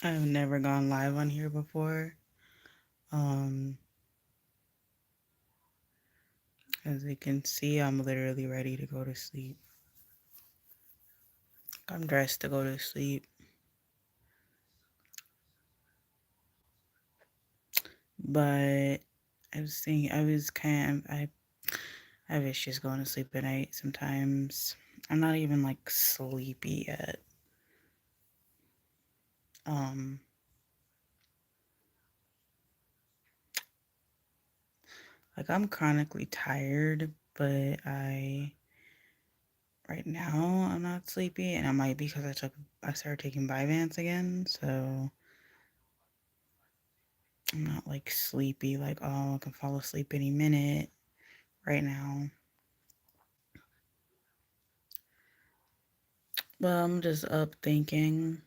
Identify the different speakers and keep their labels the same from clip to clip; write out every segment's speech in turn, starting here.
Speaker 1: I've never gone live on here before. Um, as you can see, I'm literally ready to go to sleep. I'm dressed to go to sleep. But I was just going to sleep at night sometimes. I'm not even like sleepy yet. Um, like I'm chronically tired, but right now I'm not sleepy, and it might be because I started taking Vyvanse again, so I'm not like sleepy, like oh I can fall asleep any minute right now. But I'm just up thinking.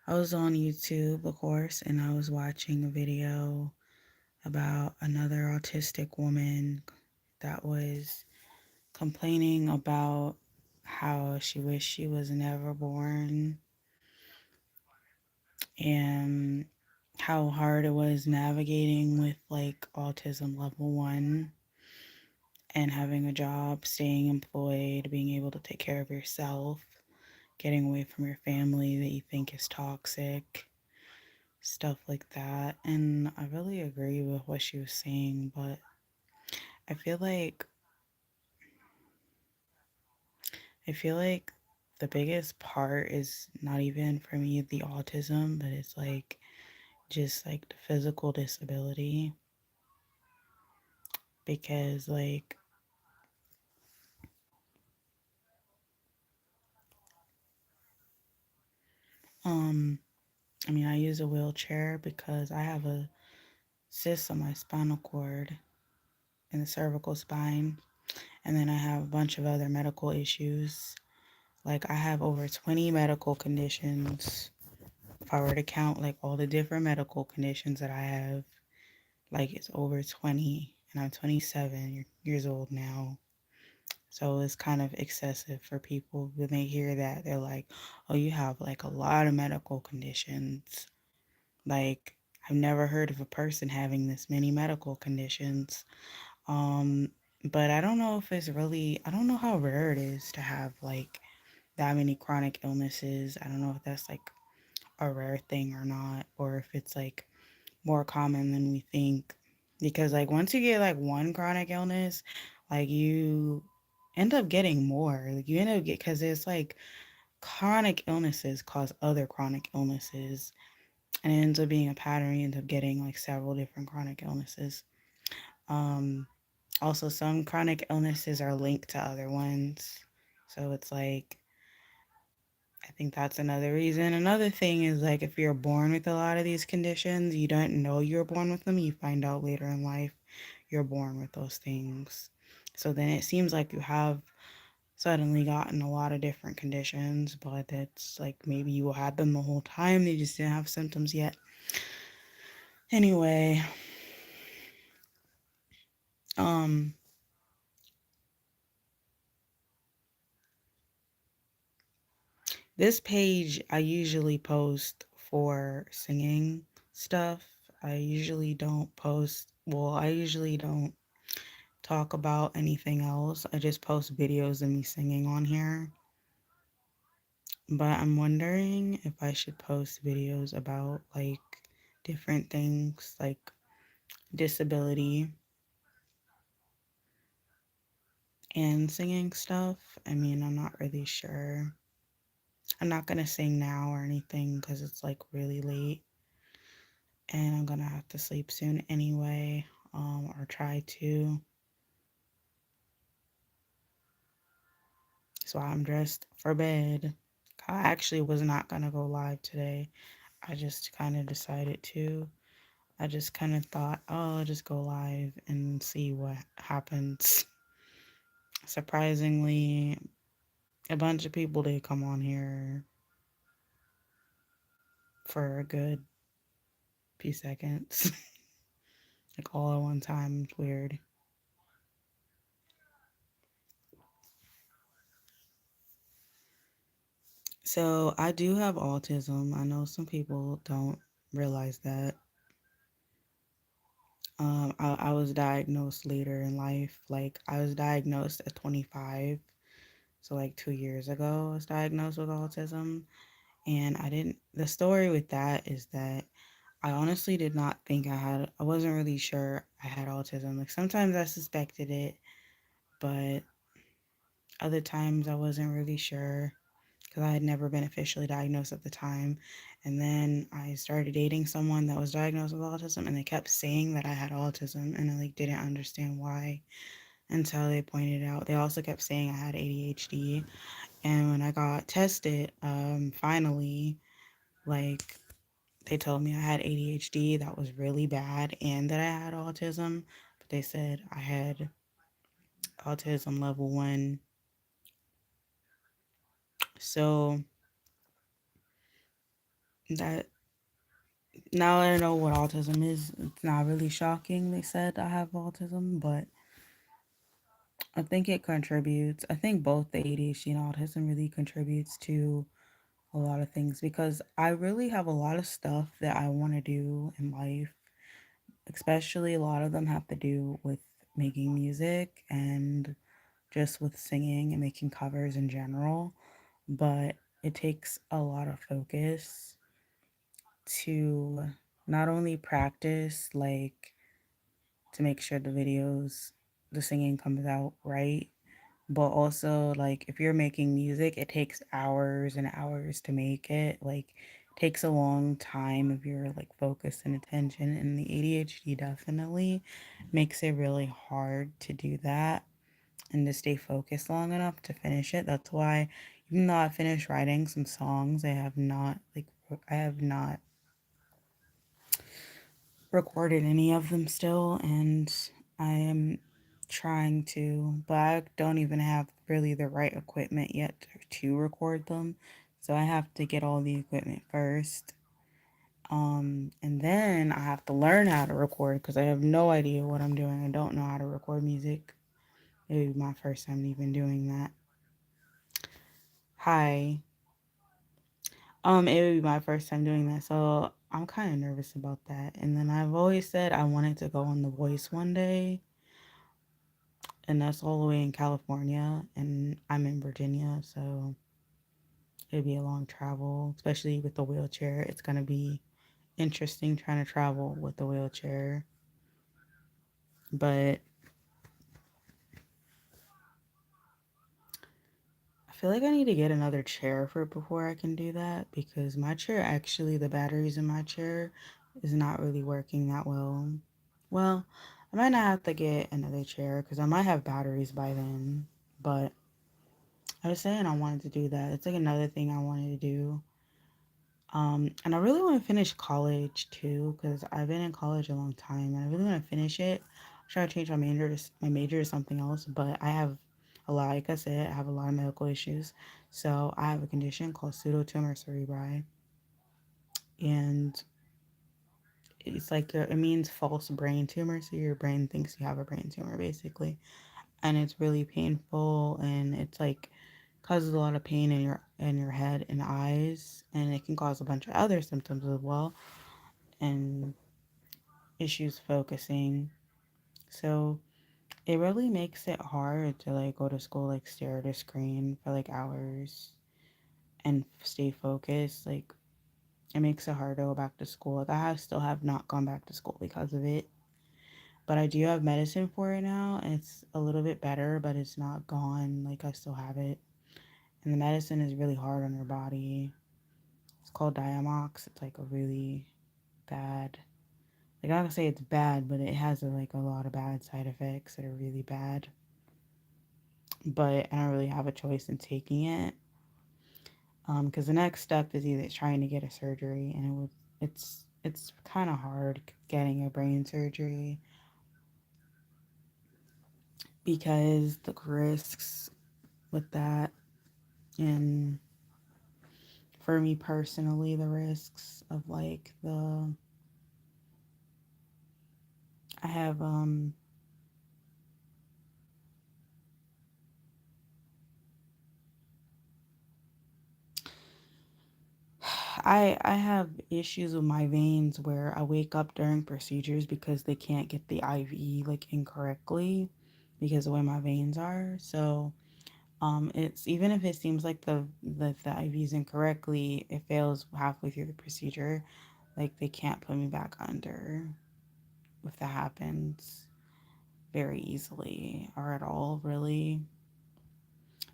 Speaker 1: I was on YouTube, of course, and I was watching a video about another autistic woman that was complaining about how she wished she was never born and how hard it was navigating with like autism level 1 and having a job, staying employed, being able to take care of yourself, getting away from your family that you think is toxic, stuff like that. And I really agree with what she was saying, but I feel like I feel like the biggest part is not even for me the autism, but it's like just like the physical disability because um I mean I use a wheelchair because I have a cyst on my spinal cord and the cervical spine, and then I have a bunch of other medical issues. Like I have over 20 medical conditions. If I were to count like all the different medical conditions that I have, like it's over 20, and I'm 27 years old now. So it's kind of excessive for people when they hear that. They're like, "Oh, you have like a lot of medical conditions." Like I've never heard of a person having this many medical conditions. Um, but I don't know if it's really, I don't know how rare it is to have like that many chronic illnesses. I don't know if that's like a rare thing or not, or if it's like more common than we think. Because like once you get like one chronic illness, like you end up getting more. Like you end up get because it's like chronic illnesses cause other chronic illnesses, and it ends up being a pattern. You end up getting like several different chronic illnesses. Um, Also, some chronic illnesses are linked to other ones. So it's like, I think that's another reason. Another thing is like if you're born with a lot of these conditions, you don't know you're born with them. You find out later in life you're born with those things. So then it seems like you have suddenly gotten a lot of different conditions, but it's like maybe you had them the whole time. They just didn't have symptoms yet. Anyway, um, this page I usually post for singing stuff. I usually don't talk about anything else. I just post videos of me singing on here. But I'm wondering if I should post videos about like different things like disability and singing stuff. I mean, I'm not really sure. I'm not gonna sing now or anything because it's like really late and I'm gonna have to sleep soon anyway, or try to. So I'm dressed for bed. I actually was not gonna go live today. I just kind of decided to. I just kind of thought, oh, I'll just go live and see what happens. Surprisingly, a bunch of people did come on here for a good few seconds, like all at one time. It's weird. So I do have autism. I know some people don't realize that. I was diagnosed later in life. Like I was diagnosed at 25. So like 2 years ago, I was diagnosed with autism. And the story with that is that I honestly did not think I wasn't really sure I had autism. Like sometimes I suspected it, but other times I wasn't really sure because I had never been officially diagnosed at the time. And then I started dating someone that was diagnosed with autism, and they kept saying that I had autism, and I like didn't understand why until they pointed out. They also kept saying I had ADHD, and when I got tested, finally, like they told me I had ADHD that was really bad and that I had autism, but they said I had autism level 1. So that now that I know what autism is, it's not really shocking they said I have autism, but I think it contributes. I think both the ADHD and autism really contributes to a lot of things because I really have a lot of stuff that I want to do in life, especially a lot of them have to do with making music and just with singing and making covers in general. But it takes a lot of focus to not only practice, like to make sure the singing comes out right, but also like if you're making music, it takes hours and hours to make it. Like takes a long time of your like focus and attention, and the ADHD definitely makes it really hard to do that and to stay focused long enough to finish it. That's why even though I finished writing some songs, I have not recorded any of them still, and I am trying to, but I don't even have really the right equipment yet to record them. So I have to get all the equipment first. And then I have to learn how to record because I have no idea what I'm doing. I don't know how to record music. It would be my first time even doing that. Hi. It would be my first time doing that, so I'm kind of nervous about that. And then I've always said I wanted to go on The Voice one day, and that's all the way in California, and I'm in Virginia, so it'd be a long travel, especially with the wheelchair. It's gonna be interesting trying to travel with the wheelchair, but I feel like I need to get another chair for before I can do that because my chair actually the batteries in my chair is not really working that well. Well, I might not have to get another chair because I might have batteries by then, but I was saying I wanted to do that. It's like another thing I wanted to do. And I really want to finish college too, because I've been in college a long time, and I really want to finish it. I'm trying to change my major to something else, but I have a lot, like I said, I have a lot of medical issues. So I have a condition called pseudotumor cerebri, and it's like it means false brain tumor. So your brain thinks you have a brain tumor, basically, and it's really painful, and it's like causes a lot of pain in your head and eyes, and it can cause a bunch of other symptoms as well, and issues focusing. So it really makes it hard to like go to school, like stare at a screen for like hours and stay focused. Like it makes it hard to go back to school. Like still have not gone back to school because of it. But I do have medicine for it now, and it's a little bit better, but it's not gone. Like I still have it. And the medicine is really hard on your body. It's called Diamox. It's like a really bad, like I don't say it's bad, but it has like a lot of bad side effects that are really bad. But I don't really have a choice in taking it. Because the next step is either trying to get a surgery, and it's kind of hard getting a brain surgery because the risks with that, and for me personally, the risks of like I have I have issues with my veins where I wake up during procedures because they can't get the IV like incorrectly because of the way my veins are. So it's even if it seems like the IV is incorrectly, it fails halfway through the procedure. Like they can't put me back under if that happens very easily or at all, really.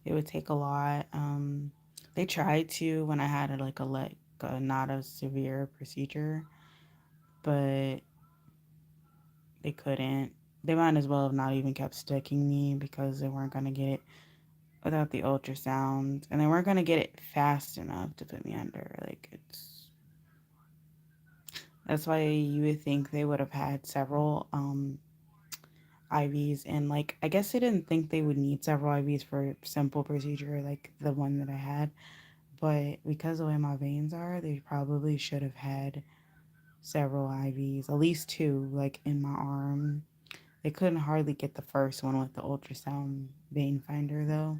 Speaker 1: It would take a lot. They tried to when I had a not a severe procedure, but they couldn't. They might as well have not even kept sticking me because they weren't gonna get it without the ultrasound, and they weren't gonna get it fast enough to put me under. Like it's that's why you would think they would have had several IVs, and like I guess they didn't think they would need several IVs for a simple procedure like the one that I had. But because of the way my veins are, they probably should have had several IVs, at least two, like in my arm. They couldn't hardly get the first one with the ultrasound vein finder though.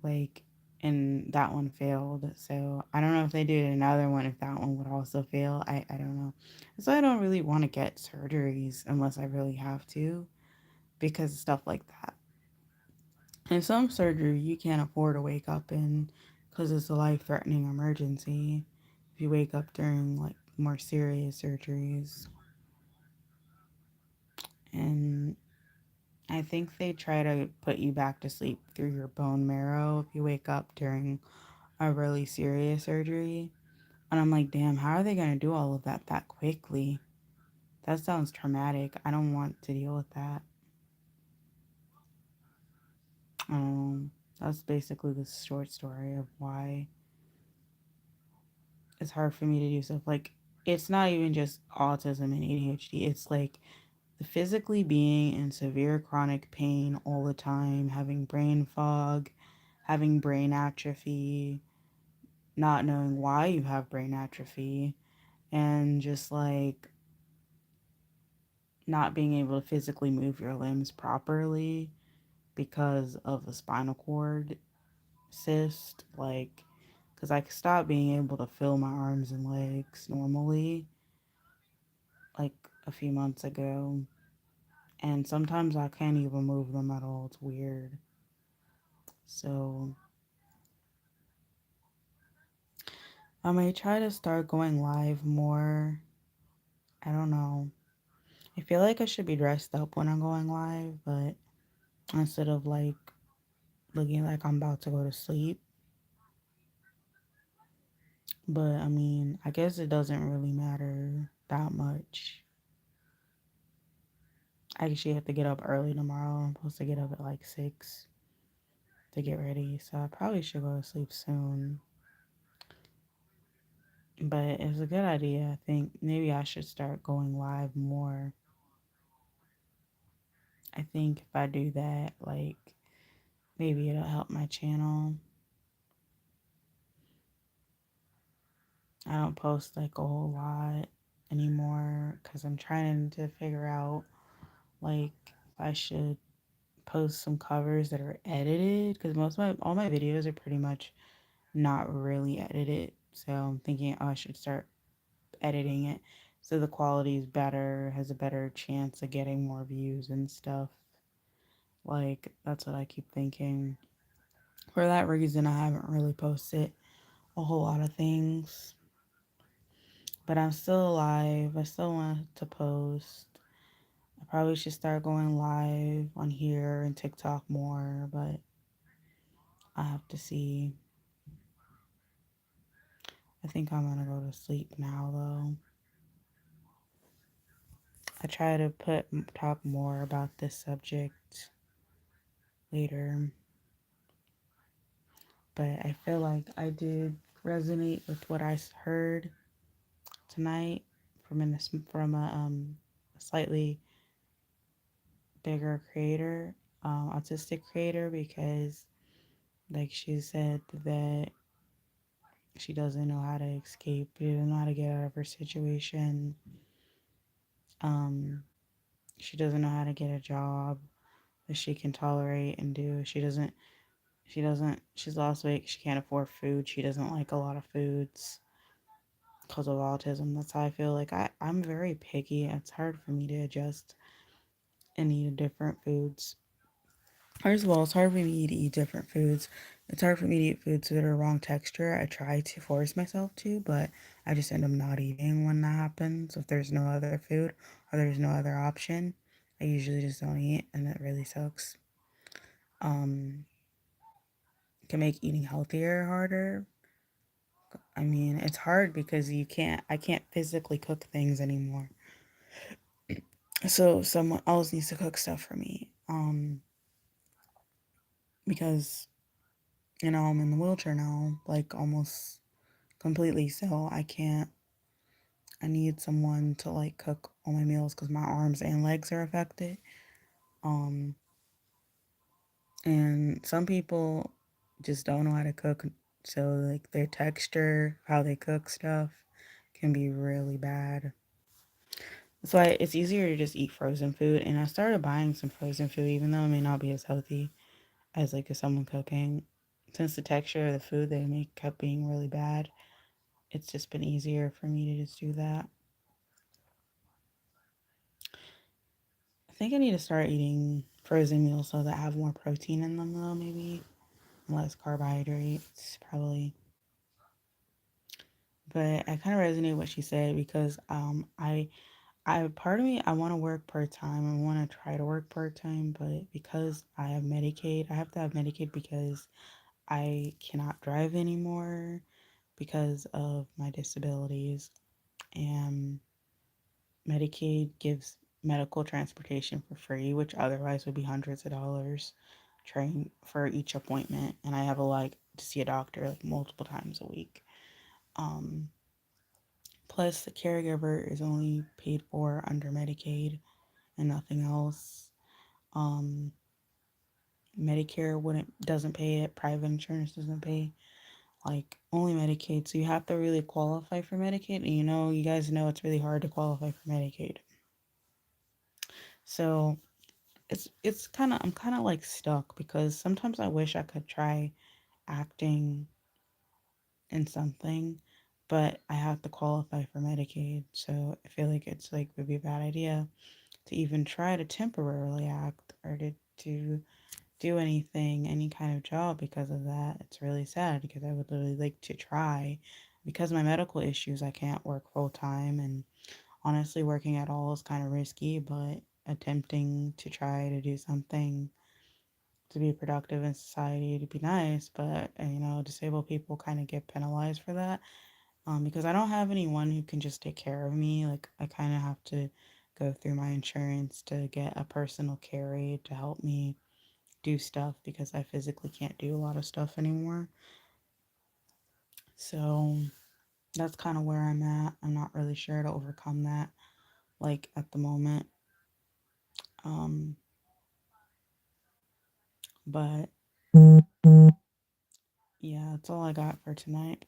Speaker 1: Like, and that one failed. So I don't know if they did another one, if that one would also fail. I don't know. So I don't really want to get surgeries unless I really have to because of stuff like that. And some surgery you can't afford to wake up in because it's a life threatening emergency. If you wake up during like more serious surgeries. And I think they try to put you back to sleep through your bone marrow if you wake up during a really serious surgery. And I'm like, damn, how are they going to do all of that quickly? That sounds traumatic. I don't want to deal with that. That's basically the short story of why it's hard for me to do stuff. Like, it's not even just autism and ADHD. It's like the physically being in severe chronic pain all the time, having brain fog, having brain atrophy, not knowing why you have brain atrophy, and just like not being able to physically move your limbs properly because of the spinal cord cyst. Like, because I stopped being able to feel my arms and legs normally like a few months ago. And sometimes I can't even move them at all. It's weird. So I may try to start going live more. I don't know. I feel like I should be dressed up when I'm going live, but instead of like looking like I'm about to go to sleep. But I mean, I guess it doesn't really matter that much. I actually have to get up early tomorrow. I'm supposed to get up at like 6 to get ready, so I probably should go to sleep soon. But it's a good idea. I think maybe I should start going live more. I think if I do that, like maybe it'll help my channel. I don't post like a whole lot anymore because I'm trying to figure out like if I should post some covers that are edited because most of my all my videos are pretty much not really edited. So I'm thinking, oh, I should start editing it so the quality is better, has a better chance of getting more views and stuff. Like that's what I keep thinking. For that reason, I haven't really posted a whole lot of things, but I'm still alive. I still want to post. I probably should start going live on here and TikTok more, but I have to see. I think I'm gonna go to sleep now though. I try to talk more about this subject later, but I feel like I did resonate with what I heard tonight from a slightly bigger creator, autistic creator, because like she said that she doesn't know how to escape, she doesn't know how to get out of her situation. Um, she doesn't know how to get a job that she can tolerate and do. She doesn't she's lost weight. She can't afford food. She doesn't like a lot of foods because of autism. That's how I feel. Like I'm very picky. It's hard for me to adjust and eat different foods. First of all, it's hard for me to eat different foods. It's hard for me to eat foods that are wrong texture. I try to force myself to, but I just end up not eating when that happens. If there's no other food or there's no other option, I usually just don't eat, and it really sucks. Um, can make eating healthier harder. I mean, it's hard because I can't physically cook things anymore. So someone else needs to cook stuff for me. Because I'm in the wheelchair now, like almost completely. So I can't. I need someone to like cook all my meals because my arms and legs are affected. Um, and some people just don't know how to cook. So like their texture, how they cook stuff, can be really bad. So it's easier to just eat frozen food. And I started buying some frozen food, even though it may not be as healthy as like if someone cooking. Since the texture of the food they make kept being really bad, it's just been easier for me to just do that. I think I need to start eating frozen meals so that I have more protein in them though, maybe. Less carbohydrates, probably. But I kind of resonate with what she said because I part of me I want to work part time. I want to try to work part time, but because I have Medicaid, I have to have Medicaid because I cannot drive anymore because of my disabilities. And Medicaid gives medical transportation for free, which otherwise would be hundreds of dollars trying for each appointment. And I have a like to see a doctor like multiple times a week. Um, Plus the caregiver is only paid for under Medicaid and nothing else. Um, Medicare wouldn't doesn't pay it. Private insurance doesn't pay. Like only Medicaid. So you have to really qualify for Medicaid. And you guys know it's really hard to qualify for Medicaid. So it's kind of I'm kind of like stuck because sometimes I wish I could try acting in something, but I have to qualify for Medicaid. So I feel like it's like would be a bad idea to even try to temporarily act or to do anything, any kind of job because of that. It's really sad because I would really like to try. Because of my medical issues, I can't work full time, and honestly, working at all is kind of risky, but attempting to try to do something to be productive in society to be nice, but disabled people kind of get penalized for that. Because I don't have anyone who can just take care of me. Like I kind of have to go through my insurance to get a personal carry to help me do stuff because I physically can't do a lot of stuff anymore. So that's kind of where I'm at. I'm not really sure to overcome that like at the moment. Um, but yeah, that's all I got for tonight.